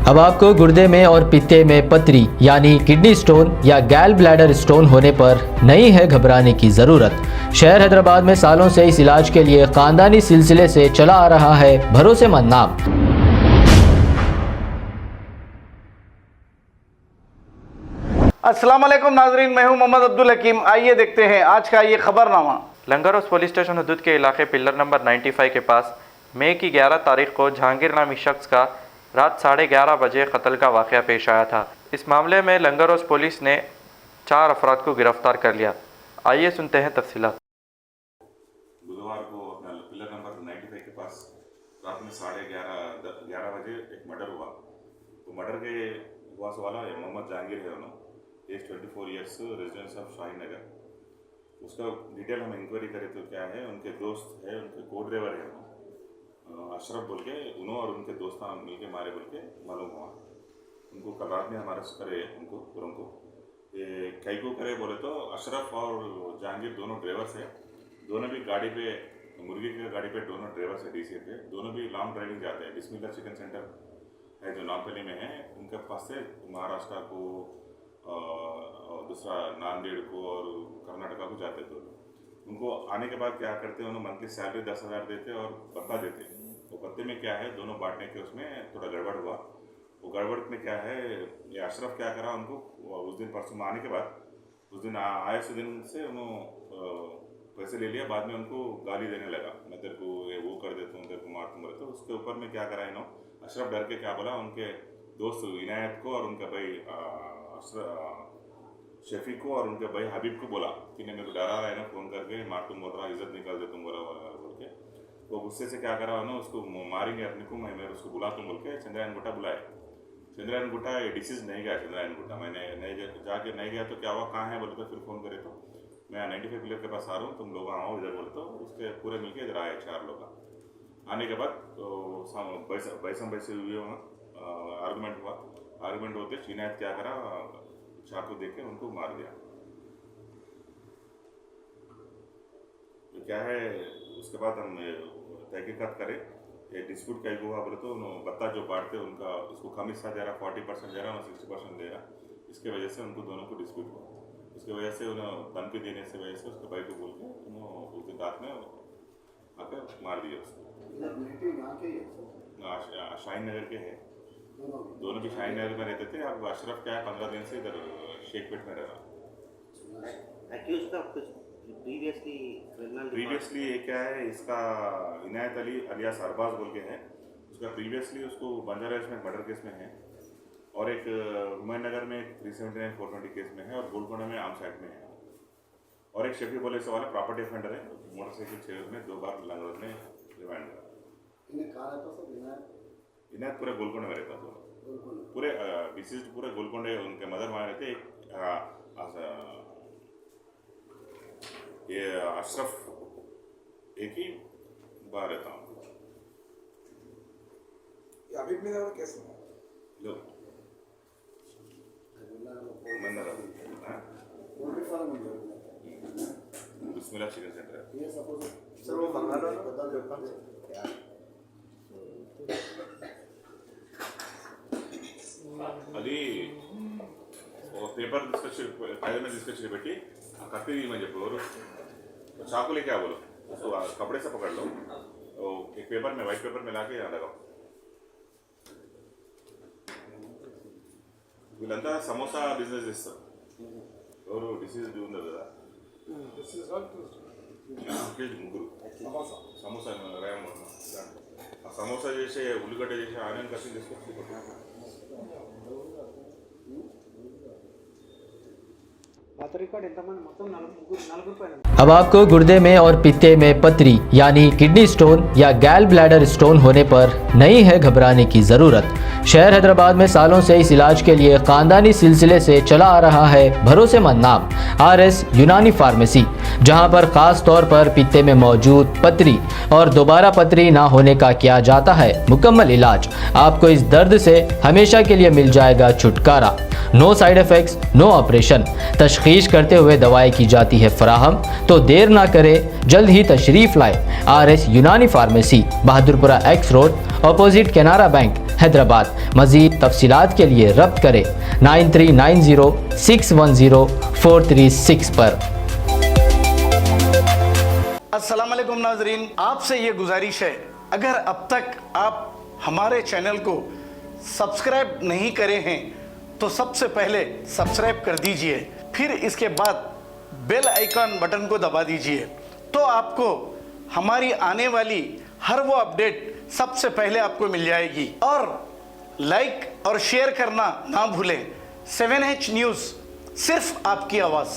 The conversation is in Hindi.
अब आपको गुर्दे में और पित्ते में पथरी यानी किडनी स्टोन या गैल ब्लैडर स्टोन होने पर नहीं है घबराने की ज़रूरत। शहर हैदराबाद में सालों से इस इलाज के लिए खानदानी सिलसिले से चला आ रहा है भरोसेमंद नाम। अस्सलाम वालेकुम नाजरीन, मैं हूं मोहम्मद अब्दुल हकीम। आइए देखते हैं आज का ये खबरनामा। लंगर हाउस पुलिस स्टेशन हदूद के इलाके पिलर नंबर 95 के पास मई की 11 तारीख को जहांगीर नामी शख्स का रात 11:30 बजे कत्ल का वाक़या पेश आया था। इस मामले में लंगर हाउस पुलिस ने 4 अफराद को गिरफ्तार कर लिया। आइए सुनते हैं तफसीलात। बुधवार को अपना पिलर नंबर 95 के पास रात में 11:30 बजे एक मर्डर हुआ। तो मर्डर के हुआ वाला मोहम्मद जहांगीर है, उन्होंने age 24 years, residence of Shaheen Nagar. उसका डिटेल हम इंक्वायरी करें तो क्या है, उनके दोस्त है, उनके को ड्राइवर है अशरफ बोल के, उन्होंने और उनके दोस्त मिल के मारे बोल के मालूम हुआ। उनको कल रात में हम अरेस्ट करे उनको पूरों को। ये कई को करे बोले तो अशरफ और जहांगीर दोनों ड्राइवर्स है। दोनों भी गाड़ी पे, मुर्गी की गाड़ी पे दोनों ड्राइवर्स है डीसी पे। दोनों भी लॉन्ग ड्राइविंग जाते हैं। बिस्मिल्लाह चिकन सेंटर है जो नामपल्ली में है, उनके पास से महाराष्ट्र को, दूसरा नांदेड़ को और कर्नाटका को जाते थे। उनको आने के बाद क्या करते हैं, उन्होंने मंथली सैलरी 10,000 देते और पत्ता देते। वो पत्ते में क्या है, दोनों बांटने के उसमें थोड़ा गड़बड़ हुआ। वो गड़बड़ में क्या है, ये अशरफ क्या करा, उनको उस दिन परसों आने के बाद उस दिन आए से दिन से उन्होंने पैसे ले लिया। बाद में उनको गाली देने लगा, मैं तेरे को ये वो कर देता हूँ, तेरे को मार दूंगा। तो उसके ऊपर में क्या करा इन्होंने, अशरफ डर के क्या बोला, उनके दोस्त इनायत को और उनका भाई शफीक को और उनके भाई हबीब को बोला कि नहीं, मेरे को डरा रहा है ना, फ़ोन करके मार तुम बोल रहा, इज्जत निकाल दे तुम बोल के। तो गुस्से से क्या करा ना, उसको मारेंगे अपने को, मैं उसको बुला तुम बोल के चंद्रायन गुट्टा बुलाए। चंद्रायन गुट्टा ये डिसीज नहीं गया, चंद्रायन गुट्टा मैंने जाके नहीं गया। तो क्या हुआ, कहाँ है बोले तो फिर फ़ोन करे तो मैं 95 पिलर के पास आ रहा हूँ, तुम लोग आओ इधर बोले। तो उसके पूरे मिलके इधर आए 4 लोग। आने के बाद तो बैसे हुए वहाँ आर्गूमेंट हुआ। आर्गूमेंट होते इनायत क्या करा, चाकू देख के उनको मार दिया। तो क्या है, उसके बाद हम तहकीकात करें, ये डिस्प्यूट कहीं हुआ बोले तो बत्ता जो बांटते उनका उसको कम हिस्सा दे रहा, 40% दे रहा और 60% दे रहा। इसके वजह से उनको दोनों को डिस्प्यूट हुआ। उसकी वजह से उन्हें धमकी देने से वजह से उसके भाई को बोल के उन्होंने उस दिन रात में आकर मार दिया उसको। शाहीन नगर के है, दोनों भी शाहीन नगर में रहते थे। अब अशरफ क्या है 15 दिन से इधर शेखपेट में रह रहा। प्रीवियसली ये क्या है, इसका इनायत अली अलियास अरबाज बोल के है। उसका प्रीवियसली उसको बंजारा हिल्स में मर्डर केस में है और एक हुमायूं नगर में 379-420 केस में है और गोलकोंडा में आर्म्स एक्ट में है। और एक शफी बोले से वाला प्रॉपर्टी ऑफेंडर है, मोटरसाइकिल चेयर में 2 बार लंगर में रिमांड करा। इनायत पूरे गोलकोंडा में रहता था, पूरे डिसीज्ड पूरे गोलकोंडे, उनके मदर वहाँ रहते। ये अशरफ एक ही बार रहता हूँ। अभी में कैसे लो बिस्मिल्लाह चिकन सेंटर అది पेपर फाइल में डिस्कस పెట్టి कत्ती मैं చెప్పు ఎవరు चाकू लेके आ बोलो, उसको कपड़े से पकड़ लो, एक पेपर में वाइट पेपर में लाके यहाँ लगाओ। వీళ్ళంతా సమోసా బిజినెస్ చేస్తారు। ఎవరు డిసీజ్ ఉంది కదా, ముగ్గురు సమోసా రాయం ఆ సమోసా చేసే ఉల్లిగడ్డ చేసే ఆనియన్ కటింగ్ తీసుకొచ్చి अब आपको गुर्दे में और पित्ते में पथरी यानी किडनी स्टोन या गैल ब्लैडर स्टोन होने पर नहीं है घबराने की ज़रूरत। शहर हैदराबाद में सालों से इस इलाज के लिए खानदानी सिलसिले से चला आ रहा है भरोसेमंद नाम RS यूनानी फार्मेसी, जहां पर खास तौर पर पित्ते में मौजूद पथरी और दोबारा पथरी ना होने का किया जाता है मुकम्मल इलाज। आपको इस दर्द से हमेशा के लिए मिल जाएगा छुटकारा। No side effects, no operation, तशखीस करते हुए दवाएं की जाती है फराहम। तो देर ना करें, जल्द ही तशरीफ लाए RS Unani pharmacy, Bahadurpura X road, opposite Canara bank, Hyderabad. मजीद तफसीलात के लिए रब्त करें 9390610436 पर। अस्सलाम वालेकुम नाजरीन, आपसे ये गुजारिश है, अगर अब तक आप हमारे चैनल को सब्सक्राइब नहीं करे हैं तो सबसे पहले सब्सक्राइब कर दीजिए, फिर इसके बाद बेल आइकन बटन को दबा दीजिए, तो आपको हमारी आने वाली हर वो अपडेट सबसे पहले आपको मिल जाएगी। और लाइक और शेयर करना ना भूलें। 7H न्यूज़, सिर्फ आपकी आवाज़।